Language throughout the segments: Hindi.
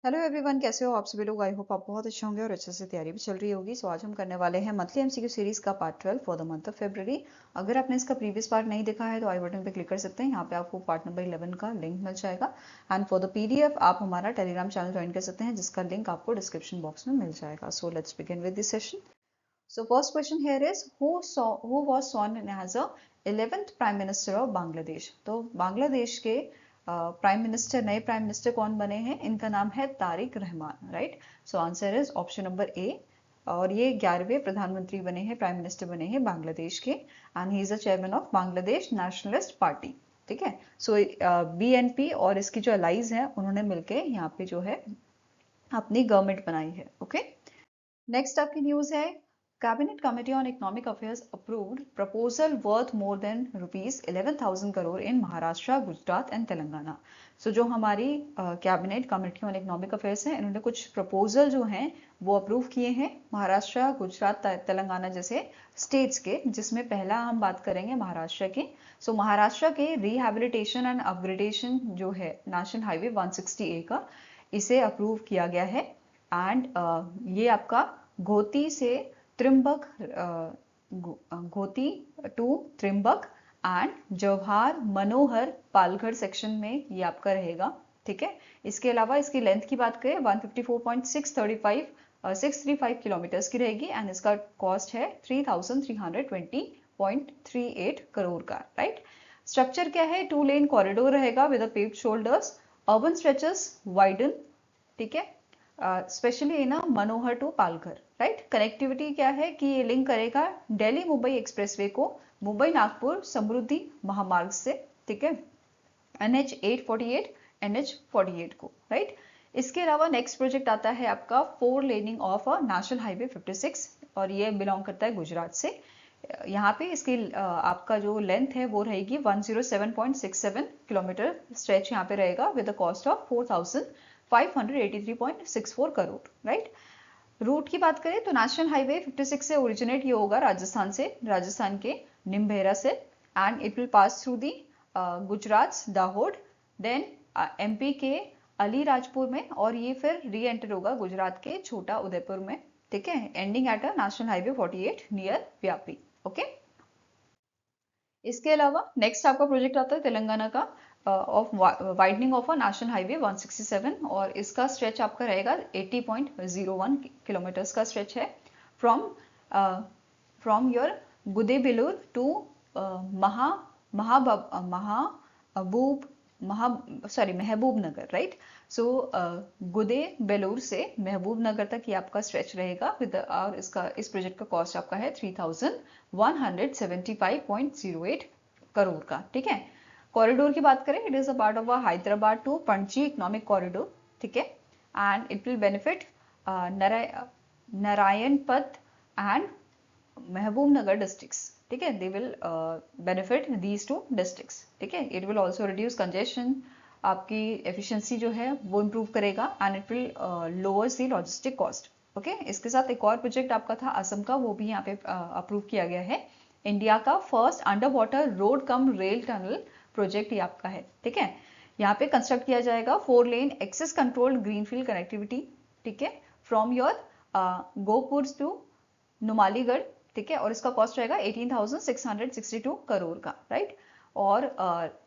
हेलो एवरीवन, कैसे हो आप सभी लोग। आई होप आप बहुत अच्छे होंगे और अच्छे से तैयारी भी चल रही होगी। सो आज हम करने वाले हैं मंथली एमसीक्यू सीरीज का part 12 for the month of February. अगर आपने इसका प्रीवियस पार्ट नहीं देखा है तो आई बटन पे क्लिक कर सकते हैं। यहाँ पे आपको पार्ट नंबर 11 का लिंक मिल जाएगा। एंड फॉर द पीडीएफ आप हमारा टेलीग्राम चैनल ज्वाइन कर सकते हैं, जिसका लिंक आपको डिस्क्रिप्शन बॉक्स में मिल जाएगा। So let's begin with this session. So first question here is who was sworn in as a 11th Prime Minister of Bangladesh? तो बांग्लादेश के प्राइम मिनिस्टर, नए प्राइम मिनिस्टर कौन बने हैं? इनका नाम है Tariq Rahman, right. So answer is option number A. और ये 11वें प्रधानमंत्री बने हैं, प्राइम मिनिस्टर बने हैं बांग्लादेश के। And he is the chairman of Bangladesh nationalist party. ठीक है। सो बीएनपी और इसकी जो अलाइज हैं उन्होंने मिलकर यहाँ पे जो है अपनी गवर्नमेंट बनाई है। ओके। नेक्स्ट आपकी न्यूज है, cabinet committee on economic affairs approved proposal worth more than ₹11,000 crore in Maharashtra, Gujarat and Telangana. So जो हमारी cabinet committee on economic affairs है, इन्होंने कुछ प्रपोजल जो हैं वो अप्रूव किए हैं महाराष्ट्र, गुजरात, तेलंगाना जैसे स्टेट्स के, जिसमें पहला हम बात करेंगे महाराष्ट्र की। सो महाराष्ट्र के रिहैबिलिटेशन एंड अपग्रेडेशन जो है नेशनल हाईवे 160A का, इसे अप्रूव किया गया है। एंड ये आपका घोती से Trimbak, Ghoti to Trimbak and Jawahar Manohar Palghar section में ये आपका रहेगा। ठीक है। इसके अलावा इसकी लेंथ की बात करें 154.635 किलोमीटर्स की रहेगी। एंड इसका कॉस्ट है 3,320.38 करोड़ का, राइट। स्ट्रक्चर क्या है? 2 लेन कॉरिडोर रहेगा with paved shoulders, urban stretches widen. ठीक है। Specially in Manohar to Palghar, right. Connectivity क्या है कि ये लिंक करेगा दिल्ली मुंबई एक्सप्रेसवे को मुंबई नागपुर समृद्धि महामार्ग से। ठीक है। NH 848 NH 48 को, राइट। इसके अलावा नेक्स्ट प्रोजेक्ट आता है आपका 4 लेनिंग ऑफ नेशनल हाईवे 56, और ये बिलोंग करता है गुजरात से। यहाँ पे इसकी आपका जो लेंथ है वो रहेगी 107.67 किलोमीटर स्ट्रेच यहाँ पे रहेगा with the cost of 4,583.64 crore, right. Route की बात करें तो नेशनल हाईवे 56 से ओरिजिनेट ये होगा राजस्थान से, राजस्थान के निम्बेरा से। And it will pass through the Gujarat Dahod, then MP के अलीराजपुर में, और ये फिर री एंटर होगा गुजरात के छोटा उदयपुर में। ठीक है। Ending at a national highway 48 near व्यापी। ओके। इसके अलावा नेक्स्ट आपका प्रोजेक्ट आता है तेलंगाना का, of widening of a national highway 167, और इसका स्ट्रेच आपका रहेगा 80.01 किलोमीटर्स का स्ट्रेच है from your गुदेबिलूर to Mehboob Nagar, right. सो गुदे बेलूर से महबूब नगर तक ये आपका स्ट्रेच रहेगा विद, और इस प्रोजेक्ट का कॉस्ट आपका है 3,175.08 करोड़ का। ठीक है। कॉरिडोर की बात करें, it is a part of Hyderabad to Panaji economic corridor. ठीक है। And it will benefit Narayanpet and Mahbub Nagar districts. ठीक है। They will benefit these two districts. ठीक है। It will also reduce congestion, आपकी एफिशिएंसी जो है वो इम्प्रूव करेगा, and it will lowers the logistic cost. Okay. इसके साथ एक और प्रोजेक्ट आपका था असम का, वो भी यहाँ पे अप्रूव किया गया है। इंडिया का first under water road cum rail tunnel project ये आपका है। ठीक है। यहाँ पे कंस्ट्रक्ट किया जाएगा 4 lane access controlled greenfield connectivity. ठीक है। From your Gohpur to Numaligarh. ठीक है। और इसका कॉस्ट रहेगा 18,662 करोड़ का, राइट। और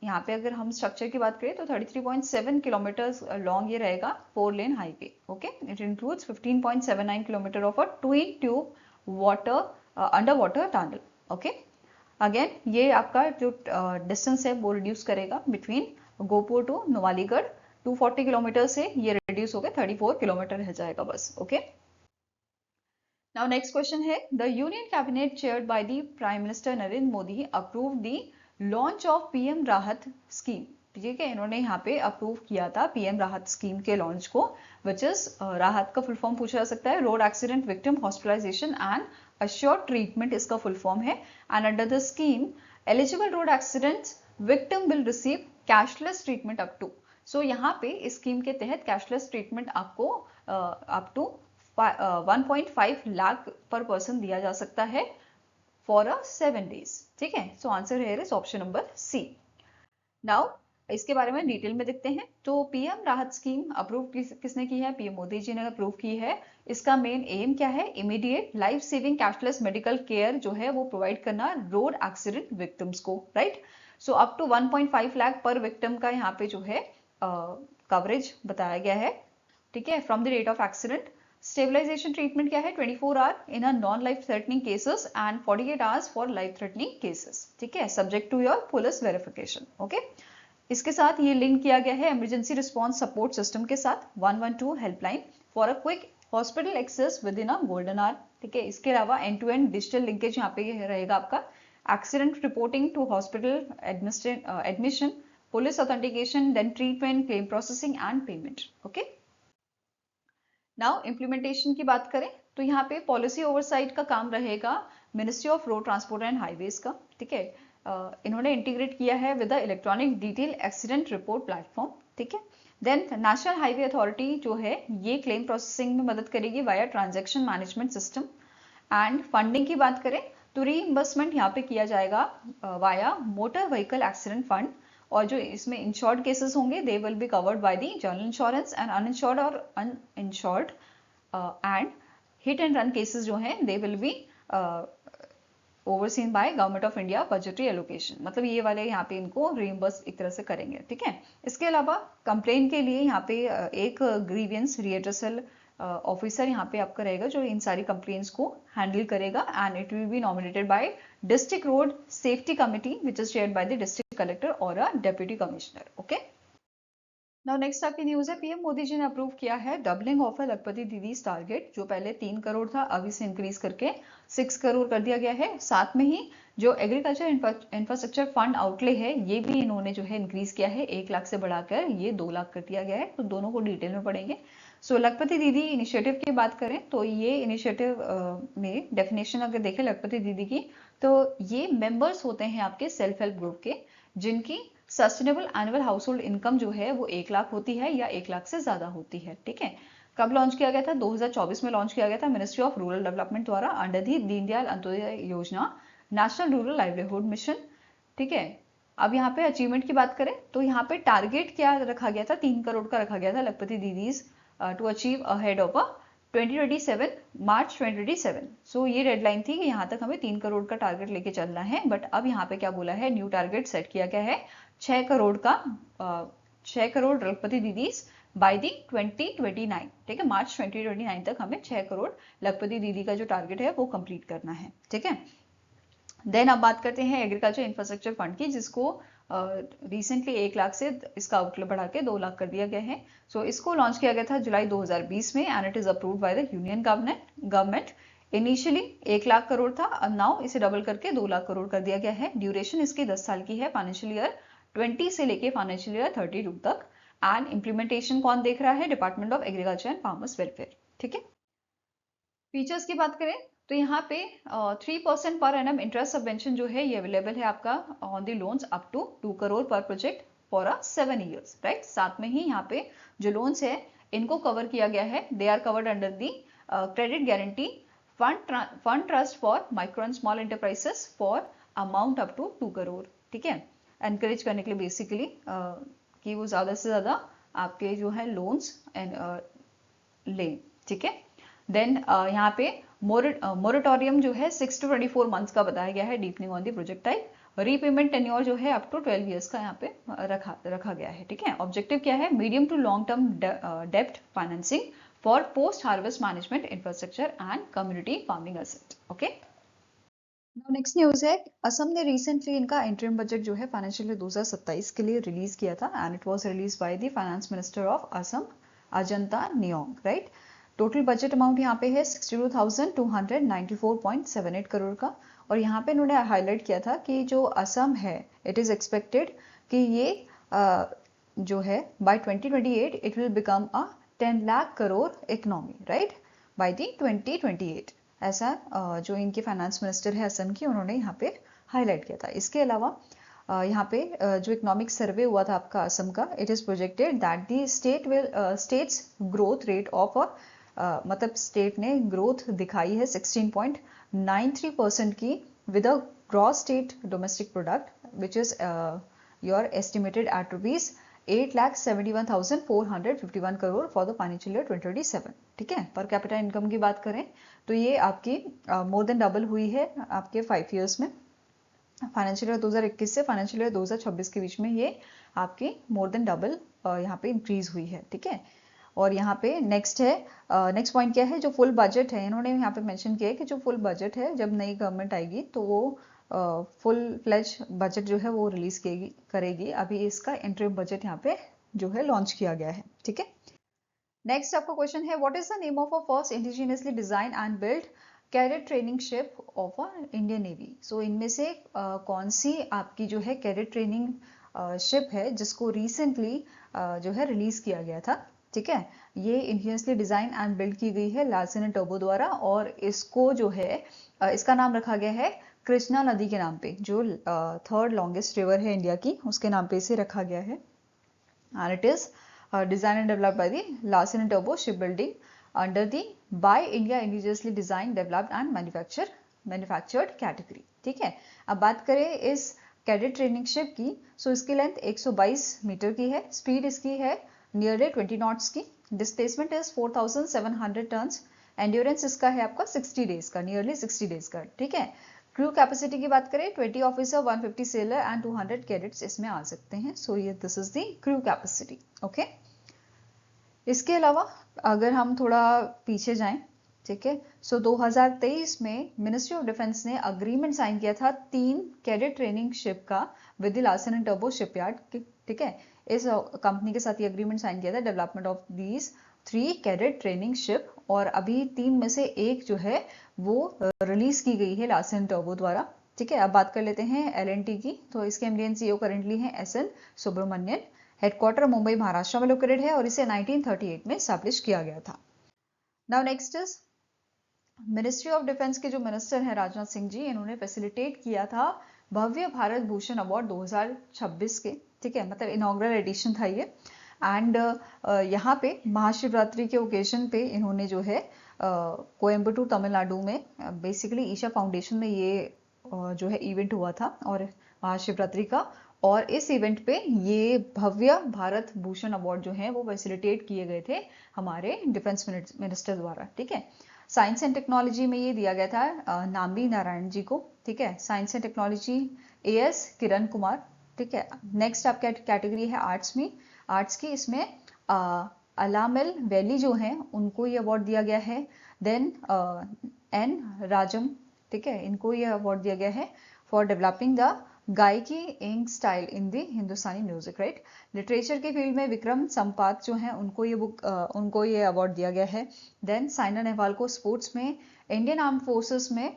यहाँ पे अगर हम स्ट्रक्चर की बात करें तो 33.7 किलोमीटर लॉन्ग ये रहेगा 4 lane highway. Okay. It includes 15.79 kilometre of a twin tube water under water tunnel. Okay. Again ये आपका जो डिस्टेंस है वो रिड्यूस करेगा between Gohpur to Numaligarh. 240 kilometre से ये रिड्यूस होकर 34 किलोमीटर रह जाएगा बस। ओके। Now next question है, the Union Cabinet chaired by the Prime Minister Narendra Modi approved the launch of PM राहत स्कीम। ठीक है। इन्होंने यहाँ पे अप्रूव किया था PM राहत स्कीम के लॉन्च को, विच इज राहत का फुल फॉर्म पूछा जा सकता है, road accident victim hospitalisation and assured treatment इसका फुल फॉर्म है। And under the scheme eligible road accident victim will receive cashless treatment up to. So यहाँ पे इस स्कीम के तहत कैशलेस ट्रीटमेंट आपको अप टू 1.5 लाख पर पर्सन दिया जा सकता है फॉर 7 days। ठीक है। So answer here is option number C. Now इसके बारे में डिटेल में देखते हैं। तो पीएम राहत स्कीम अप्रूव किसने की है? पीएम मोदी जी ने अप्रूव की है। इसका मेन एम क्या है? Immediate life saving cashless medical care जो है वो प्रोवाइड करना रोड एक्सीडेंट विक्टिम्स को, right. So up to 1.5 lakh per victim का यहाँ पे जो है कवरेज बताया गया है, ठीक है, from the date of accident. Stabilization treatment क्या है? 24 hour in a non life threatening cases and 48 hours for life threatening cases, ठीक है, subject to your police verification, okay. इसके साथ ये लिंक किया गया है इमरजेंसी रिस्पांस सपोर्ट सिस्टम के साथ 112 helpline for a quick hospital access within a golden hour, ठीक है। इसके अलावा end to end digital linkage यहाँ पे रहेगा आपका। Accident reporting to hospital admission, police authentication, then treatment, claim processing and payment, okay. Now implementation की बात करें तो यहाँ पे पॉलिसी ओवरसाइट का काम रहेगा ministry of road transport and highways का, ठीक है। इन्होंने इंटीग्रेट किया है with the electronic detail accident report platform, ठीक है। देन नेशनल हाईवे अथॉरिटी जो है ये क्लेम प्रोसेसिंग में मदद करेगी via transaction management system. And funding की बात करें तो रीइंबर्समेंट यहाँ पे किया जाएगा via motor vehicle accident fund, और जो इसमें इंश्योर्ड केसेस होंगे they will be covered by the general insurance, and uninsured और uninsured and hit and run cases जो हैं they will be overseen by government of India budgetary allocation, मतलब ये वाले यहाँ पे इनको रीइंबर्स एक तरह से करेंगे, ठीक है। इसके अलावा कंप्लेन के लिए यहाँ पे एक ग्रीवियंस रिएड्रेसल ऑफिसर यहाँ पे आपका रहेगा जो इन सारी कंप्लेंट्स को हैंडल करेगा, and it will be nominated by district road safety committee which is chaired by the district collector और a deputy commissioner, okay. Now next आपकी न्यूज है, पीएम मोदी जी ने अप्रूव किया है doubling of Lakhpati didis target, जो पहले 3 करोड़ था अब इसे इंक्रीज करके 6 करोड़ कर दिया गया है। साथ में ही जो एग्रीकल्चर इंफ्रास्ट्रक्चर फंड आउटले है ये भी इन्होंने जो है इंक्रीज किया है, 1 लाख से बढ़ाकर ये 2 लाख कर दिया गया है। तो दोनों को डिटेल में पढ़ेंगे। सो लखपति दीदी इनिशिएटिव की बात करें तो ये इनिशिएटिव में डेफिनेशन अगर देखें लखपति दीदी की, तो ये मेंबर्स होते हैं आपके सेल्फ हेल्प ग्रुप के जिनकी सस्टेनेबल एनुअल हाउसहोल्ड इनकम जो है वो 1 लाख होती है या 1 लाख से ज्यादा होती है, ठीक है। कब लॉन्च किया गया था? 2024 में लॉन्च किया गया था मिनिस्ट्री ऑफ रूरल डेवलपमेंट द्वारा अंडर दी दीनदयाल अंत्योदय योजना, नेशनल रूरल लाइवलीहुड मिशन, ठीक है। अब यहाँ पे अचीवमेंट की बात करें तो यहाँ पे टारगेट क्या रखा गया था? 3 करोड़ का रखा गया था Lakhpati Didis to achieve ahead of 2027 March 2027। So ये डेडलाइन थी कि यहाँ तक हमें 3 करोड़ का टारगेट लेके चलना है, बट अब यहाँ पे क्या बोला है, न्यू टारगेट सेट किया गया है 6 करोड़ का, 6 करोड़ लखपति दीदीज बाय दी 2029, ठीक है। मार्च 2029 तक हमें 6 करोड़ लखपति दीदी का जो टारगेट है वो कंप्लीट करना है, ठीक है। देन अब बात करते हैं एग्रीकल्चर इंफ्रास्ट्रक्चर फंड की, जिसको रिसेंटली 1 लाख से इसका आउटले बढ़ा के 2 लाख कर दिया गया है। सो इसको लॉन्च किया गया था जुलाई 2020 में, and it is approved by the union government. Initially 1 lakh crore था, अब नाउ इसे डबल करके 2 लाख करोड़ कर दिया गया है। ड्यूरेशन इसकी 10 साल की है, फाइनेंशियल ईयर 20 से लेके फाइनेंशियल ईयर 32 तक। एंड इम्प्लीमेंटेशन कौन देख रहा है? Department of agriculture and farmers welfare, ठीक है। फीचर्स की बात करें तो यहाँ पे 3% पर एनम इंटरेस्ट सबवेंशन जो है ये अवेलेबल है आपका on the loans up to 2 crore per project for 7 years, right. साथ में ही यहाँ पे जो लोन्स है इनको कवर किया गया है, they are covered under the credit guarantee fund trust for micro and small enterprises for amount up to 2 crore, ठीक है। एनकरेज करने के लिए बेसिकली कि वो ज्यादा से ज्यादा आपके जो है लोन्स लें, ठीक है। देन यहाँ पे मोरेटोरियम जो है 6 to 24 मंथ्स का बताया गया है, deepening on the project type. Repayment tenure जो है अप टू 12 ईयर्स का यहाँ पे रखा गया है, ठीक है। ऑब्जेक्टिव क्या है? मीडियम टू लॉन्ग टर्म डेप्ट financing for post harvest management infrastructure and community farming asset, okay. Now next news है, असम ने रिसेंटली इनका इंटरिम बजट जो है फाइनेंशियल ईयर 2027 के लिए रिलीज किया था, and it was release by the finance minister of Assam Ajanta Neog, right. Total budget amount यहाँ पे है 62,294.78 करोड़ का, और यहाँ पे इन्होंने हाईलाइट किया था कि जो असम है इट इज एक्सपेक्टेड कि ये जो है by 2028 it will become a 10 lakh crore economy, right, by the 2028। ऐसा जो इनके फाइनेंस मिनिस्टर है असम की, उन्होंने यहाँ पे हाईलाइट किया था। इसके अलावा यहाँ पे जो इकोनॉमिक सर्वे हुआ था आपका असम का, it is projected that the states growth rate of मतलब स्टेट ने ग्रोथ दिखाई है 16.93% की with a gross state domestic product which is your estimated at ₹8,71,451 crore for the financial year 2027। ठीक है, पर कैपिटा इनकम की बात करें तो ये आपकी मोर देन डबल हुई है आपके 5 ईयर्स में। फाइनेंशियल ईयर 2021 से फाइनेंशियल ईयर 2026 के बीच में ये आपकी मोर देन डबल यहाँ पे इंक्रीज हुई है। ठीक है, और यहाँ पे नेक्स्ट है, नेक्स्ट पॉइंट क्या है, जो फुल बजट है, इन्होंने यहाँ पे मेंशन किया है कि जो फुल बजट है जब नई गवर्नमेंट आएगी तो वो फुल फ्लेज बजट जो है वो रिलीज करेगी। अभी इसका इंटरिम बजट यहाँ पे जो है लॉन्च किया गया है। ठीक है, नेक्स्ट आपका क्वेश्चन है what is the name of a first indigenously design and build cadet training ship of a Indian navy. So इनमें से कौन सी आपकी जो है कैडेट ट्रेनिंग शिप है जिसको रिसेंटली जो है रिलीज किया गया था। ठीक है, ये इंडिजिनियसली डिजाइन एंड बिल्ड की गई है लार्सन एंड टर्बो द्वारा, और इसको जो है इसका नाम रखा गया है कृष्णा नदी के नाम पे, जो थर्ड लॉन्गेस्ट रिवर है इंडिया की, उसके नाम पे इसे रखा गया है। And it is designed and developed by the Larsen and Toubro Shipbuilding under the Buy India indigenously designed, developed and manufactured category। ठीक है, अब बात करें इस कैडेट ट्रेनिंग शिप की, सो इसकी लेंथ 122 मीटर की है, स्पीड इसकी है नियरली 20 नॉट्स की, डिस्प्लेसमेंट इज 4700 टन्स, एंड्योरेंस इसका है आपका 60 डेज का, नियरली 60 डेज का। ठीक है, क्रू कैपेसिटी की बात करें 20 ऑफिसर, 150 सेलर एंड 200 कैडेट्स इसमें आ सकते हैं। सो ये this is the crew capacity. Okay, इसके अलावा अगर हम थोड़ा पीछे जाएं, ठीक है, सो 2023 में मिनिस्ट्री ऑफ डिफेंस ने अग्रीमेंट साइन किया था 3 कैडेट ट्रेनिंग शिप का with the Larsen and turbo shipyard. ठीक है, इस कंपनी के साथ ये अग्रीमेंट साइन किया था development of these 3 cadet training ship, और अभी 3 में से एक जो है वो रिलीज की गई है लार्सन एंड टर्बो द्वारा। ठीक है, अब बात कर लेते हैं L&T की, तो इसके एमडी एंड सीईओ करेंटली हैं SN सुब्रमण्यन, हेडक्वार्टर मुंबई महाराष्ट्र में लोकेटेड है, और इसे 1938 में स्टैब्लिश किया गया था। Now next is ministry of defence के जो मिनिस्टर हैं राजनाथ सिंह जी, इन्होंने फैसिलिटेट किया था भव्य भारत भूषण अवार्ड 2026 के। ठीक है, मतलब इनॉग्रल एडिशन था ये, एंड यहाँ पे महाशिवरात्रि के ओकेजन पे इन्होंने जो है कोयम्बटूर तमिलनाडु में बेसिकली ईशा फाउंडेशन में ये जो है इवेंट हुआ था और महाशिवरात्रि का, और इस इवेंट पे ये भव्य भारत भूषण अवार्ड जो है वो फैसिलिटेट किए गए थे हमारे डिफेंस मिनिस्टर द्वारा। ठीक है, साइंस एंड टेक्नोलॉजी में ये दिया गया था नाम्बी नारायण जी को। ठीक है, science and technology AS Kiran Kumar. ठीक है, नेक्स्ट आपका कैटेगरी है आर्ट्स में, आर्ट्स की, इसमें अलामिल वैली जो हैं उनको ये अवार्ड दिया गया है। देन N राजम, ठीक है, इनको ये अवार्ड दिया गया है फॉर डेवलपिंग द गायकी इंक style in the Hindustani music. Right, literature के फील्ड में विक्रम संपात जो हैं उनको ये अवार्ड दिया गया है। देन साइना नेहवाल को स्पोर्ट्स में, इंडियन आर्म फोर्सेस में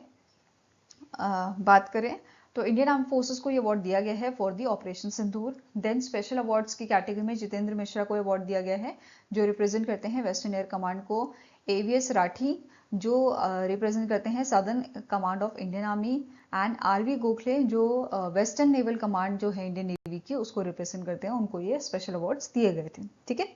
बात करें तो इंडियन आर्म फोर्सेस को ये अवार्ड दिया गया है for the operation Sindoor. Then special awards की कैटेगरी में जितेंद्र मिश्रा को अवार्ड दिया गया है जो रिप्रेजेंट करते हैं वेस्टर्न एयर कमांड को, AVS राठी जो रिप्रेजेंट करते हैं southern command of Indian army, and RV Gokhale जो वेस्टर्न नेवल कमांड जो है इंडियन नेवी की उसको रिप्रेजेंट करते हैं, उनको ये स्पेशल अवार्ड्स दिए गए थे। ठीक है,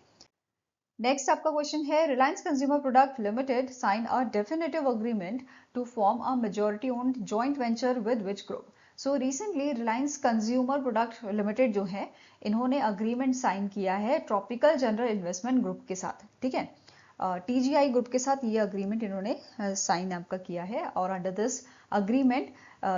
नेक्स्ट आपका क्वेश्चन है Reliance consumer product limited sign a definitive agreement to form a majority owned joint venture with which group. So recently Reliance consumer product limited जो है इन्होंने अग्रीमेंट साइन किया है ट्रॉपिकल जनरल इन्वेस्टमेंट ग्रुप के साथ। ठीक है, TGI ग्रुप के साथ ये अग्रीमेंट इन्होंने साइन आपका किया है, और अंडर दिस अग्रीमेंट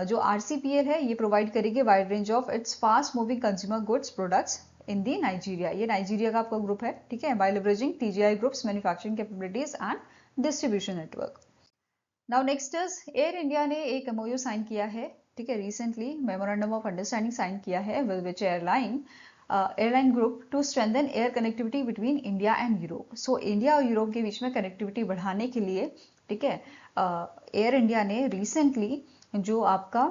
जो RCPL है ये प्रोवाइड करेगी wide range of its fast moving consumer goods products in the Nigeria. ये नाइजीरिया का आपका ग्रुप है। ठीक है, by leveraging TGI groups manufacturing capabilities and distribution network. Now next is Air India ने एक MOU साइन किया है। ठीक है, recently memorandum of understanding sign किया है with which airline group to strengthen air connectivity between India and Europe. So India और यूरोप के बीच में कनेक्टिविटी बढ़ाने के लिए, ठीक है, एयर इंडिया ने रिसेंटली जो आपका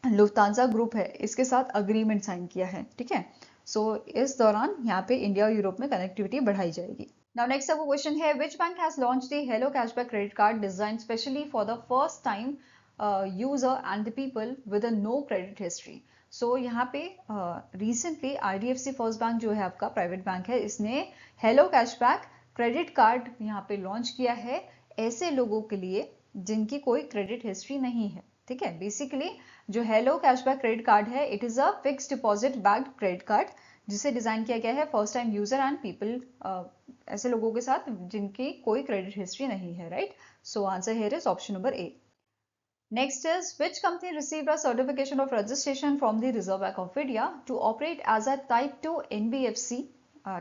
लुफ्तांसा ग्रुप है इसके साथ अग्रीमेंट साइन किया है। ठीक है, सो इस दौरान यहाँ पे इंडिया और यूरोप में कनेक्टिविटी बढ़ाई जाएगी। नाउ नेक्स्ट आपका क्वेश्चन है which bank has launched the hello cashback credit card design specially for the first time user and the people with a no credit history. So यहाँ पे रिसेंटली IDFC फर्स्ट बैंक जो है आपका प्राइवेट बैंक है, इसने हेलो कैशबैक क्रेडिट कार्ड यहाँ पे लॉन्च किया है ऐसे लोगों के लिए जिनकी कोई क्रेडिट हिस्ट्री नहीं है। ठीक है। बेसिकली जो हेलो कैशबैक क्रेडिट कार्ड है, it is a fix deposit backed credit card, जिसे डिजाइन किया गया है first time user and people, ऐसे लोगों के साथ जिनकी कोई क्रेडिट हिस्ट्री नहीं है, right. So answer here is option number A. Next is, which company received a certification of registration from the Reserve Bank of India to operate as a Type 2 NBFC,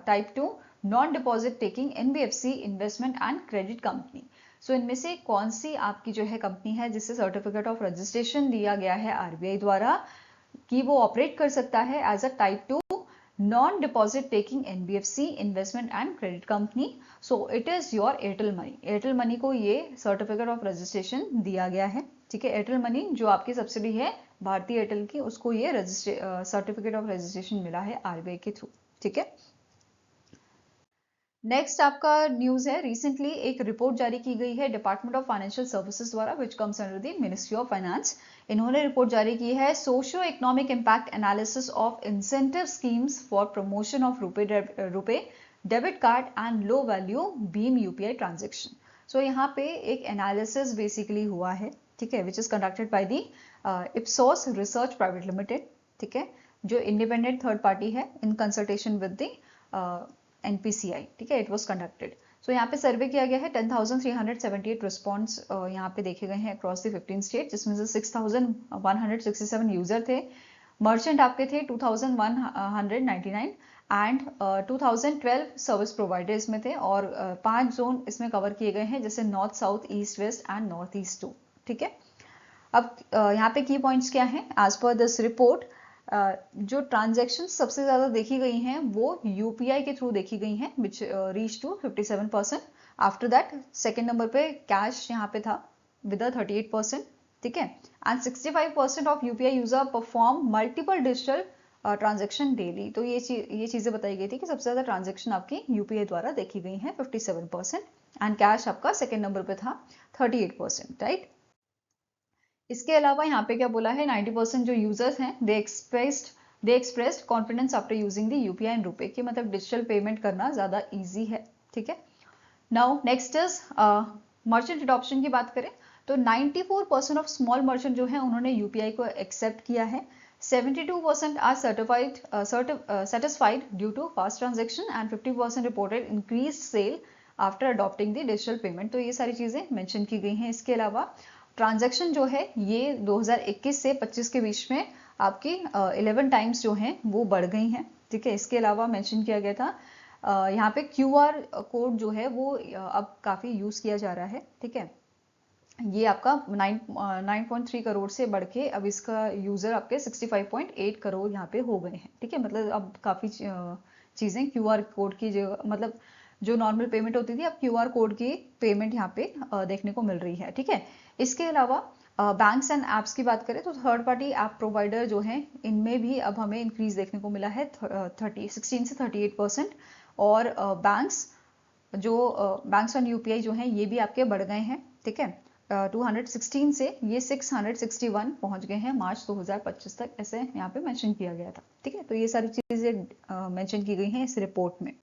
Type 2 non-deposit taking NBFC investment and credit company. So इनमें से कौन सी आपकी जो है कंपनी है जिसे सर्टिफिकेट ऑफ रजिस्ट्रेशन दिया गया है आरबीआई द्वारा कि वो ऑपरेट कर सकता है as a type 2 non deposit taking NBFC investment and credit company. So it is your Airtel money. Airtel money को ये सर्टिफिकेट ऑफ रजिस्ट्रेशन दिया गया है, ठीक है। एयरटेल मनी जो आपकी सब्सिडी है भारतीय एयरटेल की, उसको ये सर्टिफिकेट ऑफ रजिस्ट्रेशन मिला है आरबीआई के थ्रू, ठीक है। नेक्स्ट आपका न्यूज है, रिसेंटली एक रिपोर्ट जारी की गई है डिपार्टमेंट ऑफ फाइनेंशियल सर्विसेज द्वारा, which comes under the ministry of finance. इन्होंने रिपोर्ट जारी की है, socio economic impact analysis of incentive schemes for promotion of RuPay debit card and low value भीम यूपीआई ट्रांजेक्शन। सो यहाँ पे एक एनालिसिस बेसिकली हुआ है, ठीक है, which is conducted by the Ipsos research private limited, ठीक है, जो इंडिपेंडेंट थर्ड पार्टी है in consultation with the NPCI, ठीक है, इट वॉज कंडक्टेड। सो यहाँ पे सर्वे किया गया है, 10,378 रिस्पॉन्स यहाँ पे देखे गए हैं अक्रॉस द 15 स्टेट, जिसमें से 6,167 यूजर थे। मर्चेंट आपके थे 2,199 एंड 2012 सर्विस प्रोवाइडर इसमें थे, और 5 जोन इसमें कवर किए गए हैं, जैसे north, south, east, west and north east 2, ठीक है। अब यहाँ पे की पॉइंट्स क्या हैं, एज पर दिस रिपोर्ट जो ट्रांजैक्शन सबसे ज्यादा देखी गई हैं वो यूपीआई के थ्रू देखी गई हैं, which reach to 57%। After that second number पे कैश यहाँ पे था विद 38%, ठीक है, and 65% of UPI user perform multiple digital transaction daily. तो ये चीजें बताई गई थी कि सबसे ज्यादा ट्रांजेक्शन आपकी यूपीआई द्वारा देखी गई हैं 57%, एंड कैश आपका सेकेंड नंबर पे था 38%, राइट। इसके अलावा यहाँ पे क्या बोला है, 90% जो यूजर्स हैं they expressed confidence after using the UPI and RuPay, की मतलब डिजिटल पेमेंट करना ज्यादा इजी है, ठीक है। Now next is merchant adoption की बात करें तो 94% ऑफ स्मॉल मर्चेंट जो है उन्होंने यूपीआई को एक्सेप्ट किया है, 72% are satisfied due to fast transaction and 50% reported increase sale after adopting the digital payment. तो ये सारी चीजें मेंशन की गई हैं। इसके अलावा ट्रांजैक्शन जो है ये 2021 से 25 के बीच में आपकी 11 टाइम्स जो हैं वो बढ़ गई हैं, ठीक है। इसके अलावा मेंशन किया गया था यहाँ पे क्यूआर कोड जो है वो अब काफी यूज किया जा रहा है, ठीक है। ये आपका 9.3 करोड़ से बढ़ के अब इसका यूजर आपके 65.8 करोड़ यहाँ पे हो गए हैं, ठीक है। मतलब अब काफी चीजें क्यूआर कोड की मतलब जो नॉर्मल पेमेंट होती थी अब क्यूआर कोड की पेमेंट यहाँ पे देखने को मिल रही है, ठीक है। इसके अलावा बैंक्स एंड एप्स की बात करें तो थर्ड पार्टी ऐप प्रोवाइडर जो हैं इनमें भी अब हमें इंक्रीज देखने को मिला है 16 से 38%, और बैंक्स ऑन यूपीआई जो हैं ये भी आपके बढ़ गए हैं, ठीक है। 216 से ये 661 पहुंच गए हैं मार्च 2025 तक, ऐसे यहाँ पे मेंशन किया गया था, ठीक है। तो ये सारी चीजें मेंशन की गई हैं इस रिपोर्ट में।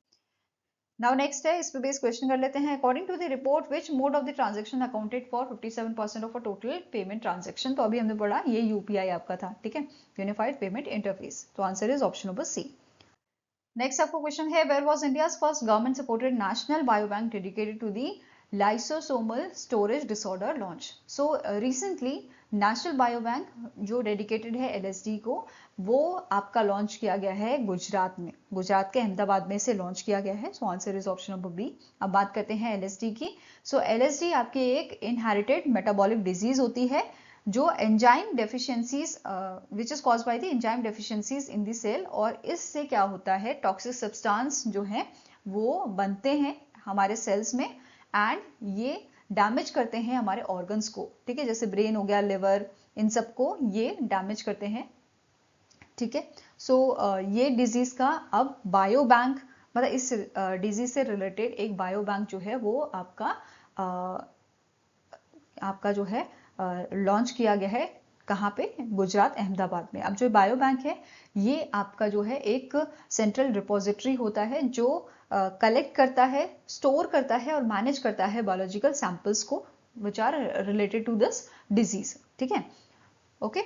नाउ नेक्स्ट है, इस पे बेस क्वेश्चन कर लेते हैं। According to the report which mode of the transaction accounted for 57% of a total payment transaction. तो अभी हमने पढ़ा ये यूपीआई आपका था, ठीक है, यूनिफाइड पेमेंट इंटरफेस। तो answer is option number C. Next आपको क्वेश्चन है, where was India's first government supported national biobank dedicated to the lysosomal storage disorder launch. So recently national biobank जो डेडिकेटेड है एलएसडी को, वो आपका लॉन्च किया गया है गुजरात में, गुजरात के अहमदाबाद में से लॉन्च किया गया है। So answer is option number B. अब बात करते हैं एलएसडी की। सो एलएसडी आपकी एक इनहेरिटेड मेटाबॉलिक डिजीज होती है जो enzyme deficiencies which is caused by the enzyme deficiencies in the cell, और इससे क्या होता है टॉक्सिक सब्सटेंस जो है वो बनते हैं हमारे सेल्स में एंड ये डैमेज करते हैं हमारे ऑर्गन्स को, ठीक है, जैसे ब्रेन हो गया, लिवर, इन सबको ये डैमेज करते हैं, ठीक है। सो ये डिजीज का अब बायो बैंक, मतलब इस डिजीज से रिलेटेड एक बायो बैंक जो है वो आपका जो है लॉन्च किया गया है, कहाँ पे, गुजरात अहमदाबाद में। अब जो बायो बैंक है ये आपका जो है एक सेंट्रल रिपोजिटरी होता है जो कलेक्ट करता है, स्टोर करता है और मैनेज करता है बायोलॉजिकल सैंपल्स को which are related to this disease, ठीक है। ओके।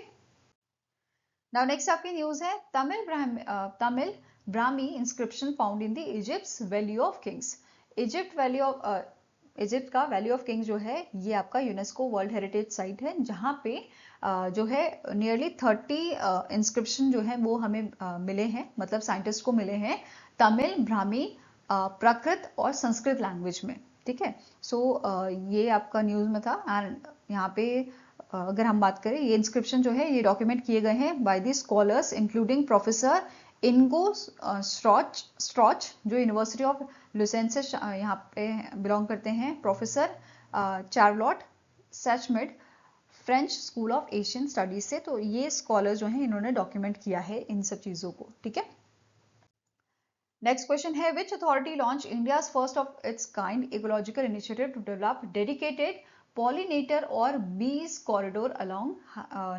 नाउ नेक्स्ट आपकी न्यूज है Tamil Brahmi inscription found in the Egypt's valley of kings. Egypt का वैली ऑफ किंग्स जो है ये आपका यूनेस्को वर्ल्ड हेरिटेज साइट है, जहाँ पे जो है नियरली 30 इंस्क्रिप्शन जो है वो हमें मिले हैं, मतलब साइंटिस्ट को मिले हैं तमिल, ब्राह्मी, प्राकृत और संस्कृत लैंग्वेज में। ठीक है, सो ये आपका न्यूज में था। एंड यहाँ पे अगर हम बात करें, ये इंस्क्रिप्शन जो है ये डॉक्यूमेंट किए गए हैं by the scholars including professor Ingo Strauch जो यूनिवर्सिटी ऑफ लुसेन से यहाँ पे बिलोंग करते हैं, professor Charlotte Schmid French school of Asian studies से। तो ये स्कॉलर जो हैं इन्होंने डॉक्यूमेंट किया है इन सब चीजों को। ठीक है, नेक्स्ट क्वेश्चन है which authority launch India first of its kind ecological initiative to develop dedicated pollinator और बीज कॉरिडोर अलोंग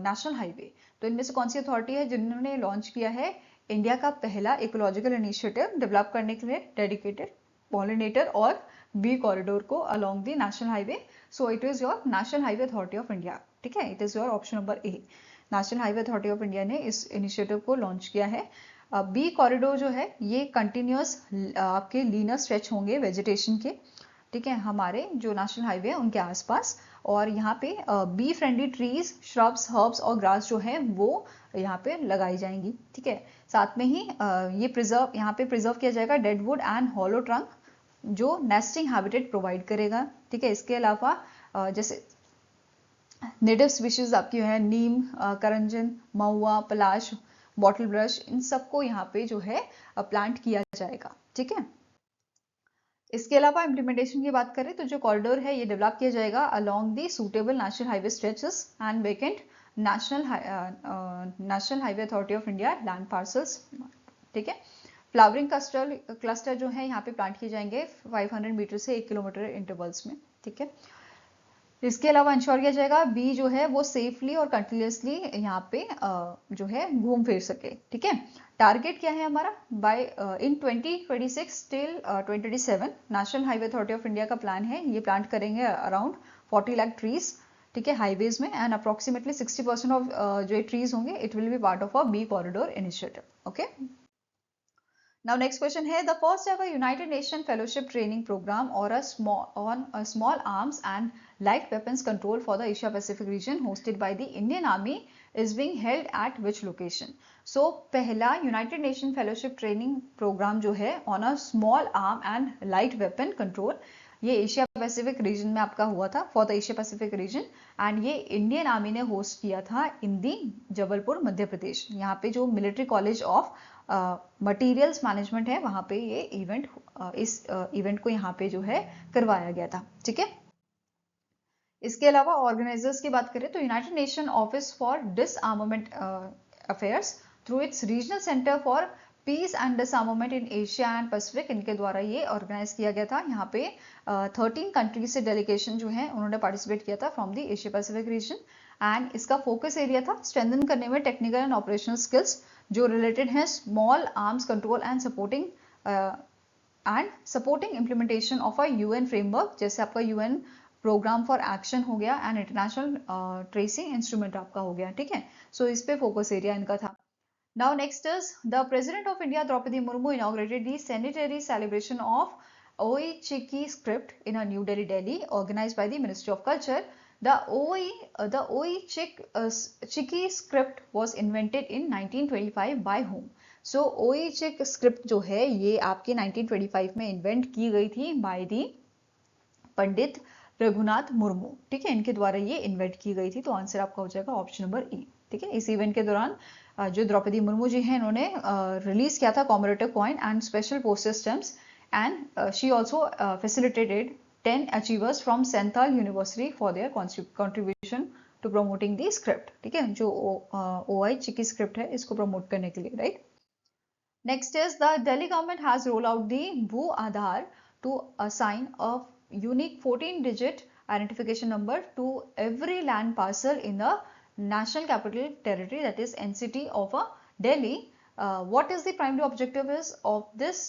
नेशनल हाईवे। तो इनमें से कौन सी अथॉरिटी है जिन्होंने लॉन्च किया है इंडिया का पहला इकोलॉजिकल इनिशिएटिव डेवलप करने के लिए डेडिकेटेड पॉलिनेटर और बी कॉरिडोर को along the national highway? So it is your national highway authority of India. ठीक है, it is your option number A. National highway authority of India ने इस इनिशिएटिव को लॉन्च किया है। बी कॉरिडोर जो है ये कंटिन्यूअस आपके लीनर स्ट्रेच होंगे वेजिटेशन के। ठीक है, हमारे जो नेशनल हाईवे है उनके आसपास, और यहाँ पे be friendly trees, shrubs, herbs और ग्रास जो है वो यहाँ पे लगाई जाएंगी। ठीक है, साथ में ही ये यहाँ पे प्रिजर्व किया जाएगा डेडवुड एंड हॉलो ट्रंक जो नेस्टिंग हैबिटेट प्रोवाइड करेगा। ठीक है, इसके अलावा जैसे नेटिव स्पीशीज आपकी है नीम, करंजन, महुआ, पलाश, बॉटल ब्रश, इन सबको यहाँ पे जो है प्लांट किया जाएगा। ठीक है, इसके अलावा इम्प्लीमेंटेशन की बात करें तो जो कॉरिडोर है ये डेवलप किया जाएगा along the suitable national highway stretches and vacant national highway authority of India land parcels. ठीक है, फ्लावरिंग क्लस्टर जो है यहाँ पे प्लांट किए जाएंगे 500 मीटर से 1 किलोमीटर इंटरवल्स में। ठीक है, इसके अलावा इंश्योर किया जाएगा बी जो है वो सेफली और कंटिन्यूसली यहाँ पे जो है घूम फिर सके। ठीक है, टारगेट क्या है हमारा by in 2026 till 2027 national highway authority of India का प्लान है ये प्लांट करेंगे अराउंड 40 लाख ट्रीज। ठीक है, हाईवेज में, एंड अप्रोक्सीमेटली 60% ऑफ जो ट्रीज होंगे it will be part of a B corridor initiative. Okay, now next question है the first ever United Nations fellowship training program or a small arms and light weapons control for the Asia Pacific region hosted by the Indian Army is being held at which location? So पहला United Nations fellowship training program जो है on a small arm and light weapon control ये एशिया पैसिफिक रीजन में आपका हुआ था for the Asia Pacific region, and ये इंडियन आर्मी ने होस्ट किया था इन दी जबलपुर मध्य प्रदेश। यहाँ पे जो military college of materials management है वहां पे ये इवेंट इस इवेंट को यहाँ पे जो है करवाया गया था। ठीक है, इसके अलावा ऑर्गेनाइजर्स की बात करें तो United nation office for डिसआर्मामेंट affairs through it's regional centre for piece and डिसआर्मामेंट in Asia and Pacific, इनके द्वारा ये ऑर्गेनाइज किया गया था। यहाँ पे 13 कंट्रीज से डेलीगेशन जो है उन्होंने पार्टिसिपेट किया था from the Asia Pacific region, and इसका फोकस एरिया था स्ट्रेंथन करने में टेक्निकल एंड ऑपरेशनल स्किल्स जो रिलेटेड है small arms control and supporting implementation of a UN framework, जैसे आपका यूएन प्रोग्राम फॉर एक्शन हो गया एंड इंटरनेशनल ट्रेसिंग इंस्ट्रूमेंट आपका हो गया। ठीक है, सो इस पे फोकस एरिया इनका था। Now next is the President of India Draupadi Murmu inaugurated the centenary celebration of OE Chiki script in a New Delhi, Delhi, organized by the Ministry of Culture. The OE Chiki script was invented in 1925 by whom? So OE Chik script जो है ये आपके 1925 में इन्वेंट की गई थी by the पंडित रघुनाथ मुर्मू। ठीक है, इनके द्वारा ये इन्वेंट की गई थी, तो आंसर आपका हो जाएगा ऑप्शन नंबर ई। ठीक है, इस इवेंट के दौरान जो द्रौपदी मुर्मू जी हैं इन्होंने रिलीज किया था commemorative coin and special postage stamps, and she also facilitated 10 achievers from Santhal university for their contribution to promoting the script. ठीक है, जो OI चिकी स्क्रिप्ट है इसको प्रमोट करने के लिए, right. Next is the Delhi government has roll out the Bhu Aadhaar to assign a unique 14-digit identification number to every land parcel in the National Capital Territory, that is NCT of Delhi. What is the primary objective is of this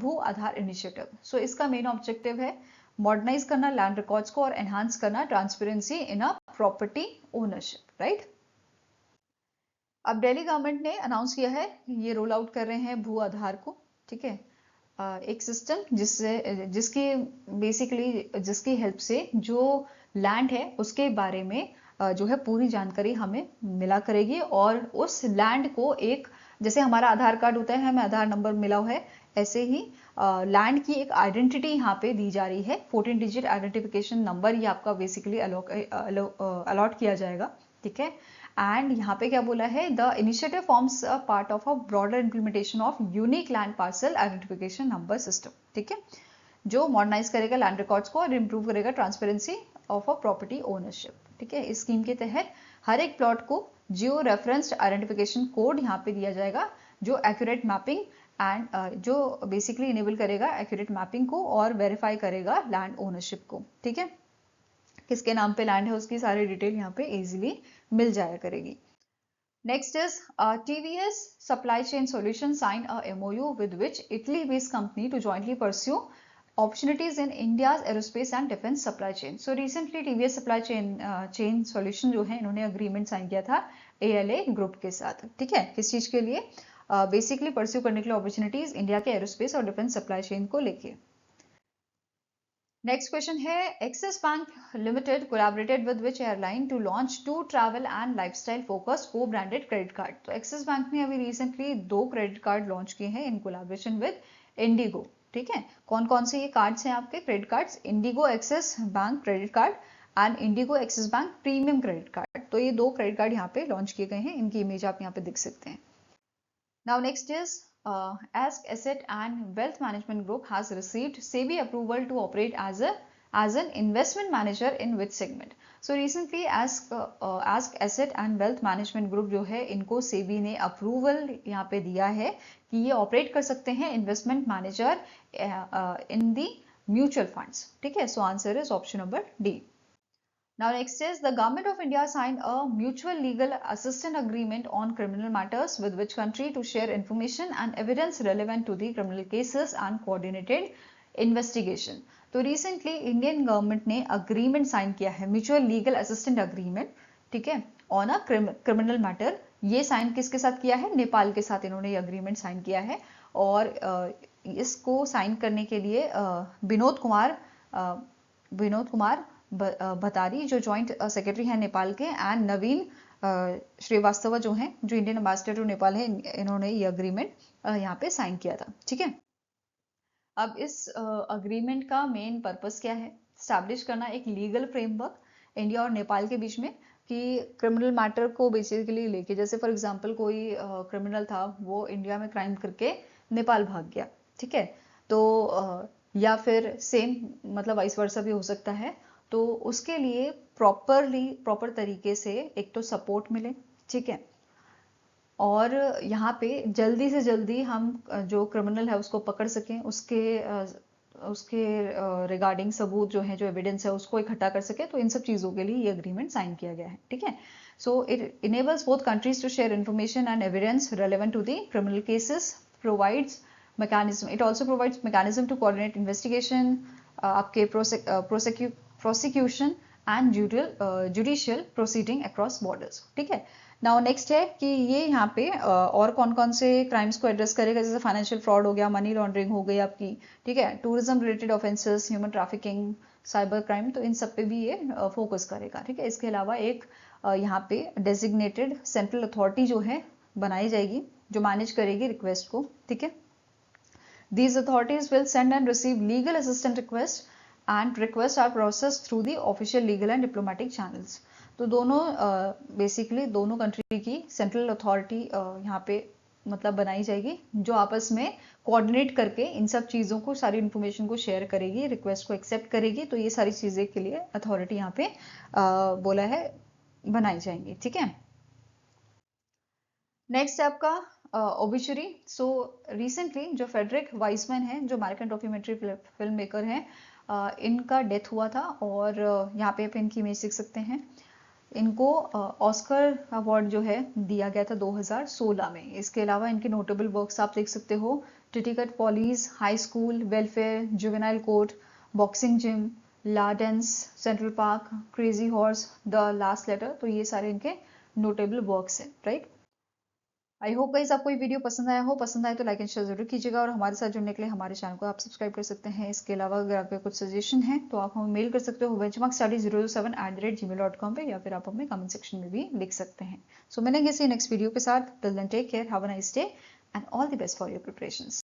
Bhu Aadhaar initiative? So इसका main objective है modernize करना land records को और enhance करना transparency in a property ownership, right? अब दिल्ली गवर्नमेंट ने अनाउंस किया है, ये रोल आउट कर रहे हैं भू आधार को, ठीक है। एक सिस्टम जिसकी बेसिकली जिसकी हेल्प से जो लैंड है उसके बारे में जो है पूरी जानकारी हमें मिला करेगी, और उस लैंड को एक, जैसे हमारा आधार कार्ड होता है, हमें आधार नंबर मिला हुआ है, ऐसे ही लैंड की एक आइडेंटिटी यहाँ पे दी जा रही है। 14 डिजिट आइडेंटिफिकेशन नंबर ये आपका बेसिकली अलॉट किया जाएगा, ठीक है। एंड यहाँ पे क्या बोला है, the initiative forms a part of a broader implementation of unique land parcel identification number system, ठीक है, जो मॉडर्नाइज करेगा लैंड रिकॉर्ड्स को और इंप्रूव करेगा transparency of a property ownership, ठीक है। इस स्कीम के तहत हर एक प्लॉट को जियो रेफरेंस्ड आइडेंटिफिकेशन कोड यहाँ पे दिया जाएगा, जो एक्यूरेट मैपिंग एंड जो बेसिकली इनेबल करेगा एक्यूरेट मैपिंग को और वेरीफाई करेगा लैंड ओनरशिप को, ठीक है। किसके नाम पे लैंड है उसकी सारी डिटेल यहाँ पे इजीली मिल जाया करेगी। Next is TVS Supply Chain Solutions signed a MOU with which Italy-based company to jointly pursue opportunities in India's aerospace and defense supply chain. So recently TVS Supply Chain Solution जो है इन्होंने agreement साइन किया था ALA ग्रुप के साथ, ठीक है। किस चीज के लिए? बेसिकली परस्यू करने के लिए अपॉर्चुनिटीज इंडिया के एरोस्पेस और डिफेंस सप्लाई चेन को लेके। नेक्स्ट क्वेश्चन है, Axis Bank limited collaborated with which airline to launch 2 travel and lifestyle focused co branded credit card. तो एक्सिस बैंक ने अभी रिसेंटली 2 क्रेडिट कार्ड लॉन्च किए हैं इन कोलैबोरेशन विद इंडिगो, ठीक है। कौन कौन से ये कार्ड्स हैं आपके credit cards? Indigo axis bank credit card and Indigo axis bank premium credit card. तो ये 2 क्रेडिट कार्ड यहाँ पे लॉन्च किए गए हैं, इनकी इमेज आप यहाँ पे दिख सकते हैं। Now next is Ask Asset and Wealth Management Group has received SEBI approval to operate as an investment manager in which segment? So recently Ask Asset and Wealth Management Group जो है इनको SEBI ने अप्रूवल यहाँ पे दिया है कि ये ऑपरेट कर सकते हैं इन्वेस्टमेंट मैनेजर इन दी म्यूचुअल फंड्स, ठीक है। So answer is option number D. Now next is the Government of India signed a mutual legal assistance agreement on criminal matters with which country to share information and evidence relevant to the criminal cases and coordinated investigation. तो रिसेंटली इंडियन गवर्नमेंट ने अग्रीमेंट साइन किया है, म्यूचुअल लीगल असिस्टेंट अग्रीमेंट, ठीक है, ऑन अ क्रिमिनल मैटर। ये साइन किसके साथ किया है? नेपाल के साथ इन्होंने ये अग्रीमेंट साइन किया है। और इसको साइन करने के लिए विनोद कुमार भतारी जो जॉइंट सेक्रेटरी हैं नेपाल के, एंड नवीन श्रीवास्तव जो हैं जो इंडियन एम्बेसडर टू नेपाल है, इन्होंने ये अग्रीमेंट यहाँ पे साइन किया था, ठीक है। अब इस अग्रीमेंट का मेन पर्पस क्या है? स्टैब्लिश करना एक लीगल फ्रेमवर्क इंडिया और नेपाल के बीच में कि क्रिमिनल मैटर को बेसिकली लेके, जैसे फॉर एग्जांपल कोई क्रिमिनल था, वो इंडिया में क्राइम करके नेपाल भाग गया, ठीक है, तो या फिर सेम मतलब वाइस वर्सा भी हो सकता है, तो उसके लिए प्रॉपर तरीके से एक तो सपोर्ट मिले, ठीक है, और यहाँ पे जल्दी से जल्दी हम जो क्रिमिनल है उसको पकड़ सकें, उसके रिगार्डिंग सबूत जो है, जो एविडेंस है, उसको इकट्ठा कर सके। तो इन सब चीज़ों के लिए ये अग्रीमेंट साइन किया गया है, ठीक है। So it enables both countries to share information and evidence relevant to the criminal cases, provides mechanism, it also provides mechanism to coordinate investigation, आपके prosecution and judicial proceeding across borders, ठीक है। नाउ नेक्स्ट है कि ये यहाँ पे और कौन कौन से क्राइम्स को एड्रेस करेगा, जैसे फाइनेंशियल फ्रॉड हो गया, मनी लॉन्ड्रिंग हो गई आपकी, ठीक है, tourism related offences, human trafficking, cyber crime, तो इन सब पे भी ये फोकस करेगा, ठीक है। इसके अलावा एक यहाँ पे डेजिग्नेटेड सेंट्रल अथॉरिटी जो है बनाई जाएगी, जो मैनेज करेगी रिक्वेस्ट को, ठीक है। These authorities will send and receive legal assistance requests and requests are processed through the official legal and diplomatic channels. तो दोनों बेसिकली दोनों कंट्री की सेंट्रल अथॉरिटी यहाँ पे मतलब बनाई जाएगी, जो आपस में कोऑर्डिनेट करके इन सब चीज़ों को, सारी इन्फॉर्मेशन को शेयर करेगी, रिक्वेस्ट को एक्सेप्ट करेगी। तो ये सारी चीज़ें के लिए अथॉरिटी यहाँ पे बोला है बनाई जाएंगी, ठीक है। नेक्स्ट है आपका ओबिचुरी। सो रिसेंटली जो फेडरिक वाइसमैन है, जो अमेरिकन डॉक्यूमेंट्री फिल्म मेकर हैं, इनका डेथ हुआ था, और यहाँ पे आप इनकी इमेज देख सकते हैं। इनको ऑस्कर अवार्ड जो है दिया गया था 2016 में। इसके अलावा इनके नोटेबल वर्क्स आप देख सकते हो, Titicut Follies, high school, welfare, juvenile court, boxing gym, La Danse, Central Park, Crazy Horse, the last letter. तो ये सारे इनके नोटेबल वर्क्स हैं, राइट। आई होप गाइस आपको ये वीडियो पसंद आया हो। पसंद आए तो लाइक एंड शेयर जरूर कीजिएगा, और हमारे साथ जुड़ने के लिए हमारे चैनल को आप सब्सक्राइब कर सकते हैं। इसके अलावा अगर आपके कुछ सजेशन है तो आप हमें मेल कर सकते हो benchmarkstudy007@gmail.com पे, या फिर आप हमें कमेंट सेक्शन में भी लिख सकते हैं। सो मिलेंगे इसी नेक्स्ट वीडियो के साथ। Till then take care, have a nice day and all the best for your preparations.